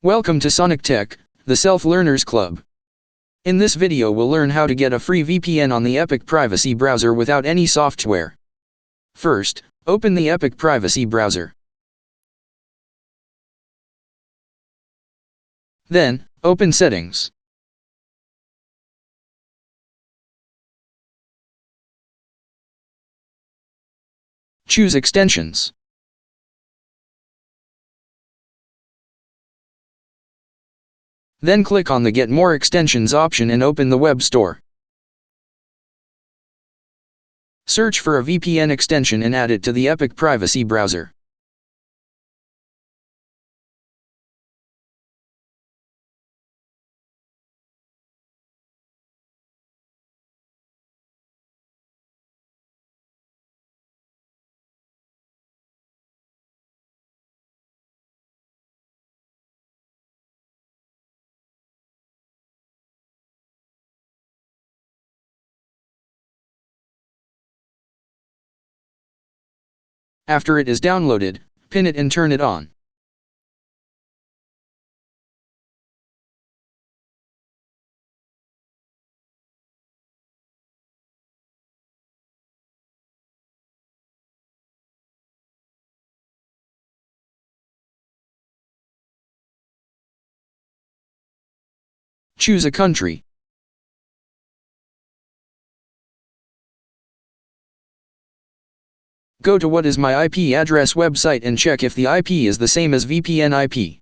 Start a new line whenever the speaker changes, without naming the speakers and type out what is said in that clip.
Welcome to Sonic Tech, the Self-Learners Club. In this video we'll learn how to get a free VPN on the Epic Privacy browser without any software. First, open the Epic Privacy browser. Then, open Settings. Choose Extensions. Then click on the Get More Extensions option and open the web store. Search for a VPN extension and add it to the Epic Privacy browser. After it is downloaded, pin it and turn it on. Choose a country. Go to What is my IP address website and check if the IP is the same as VPN IP.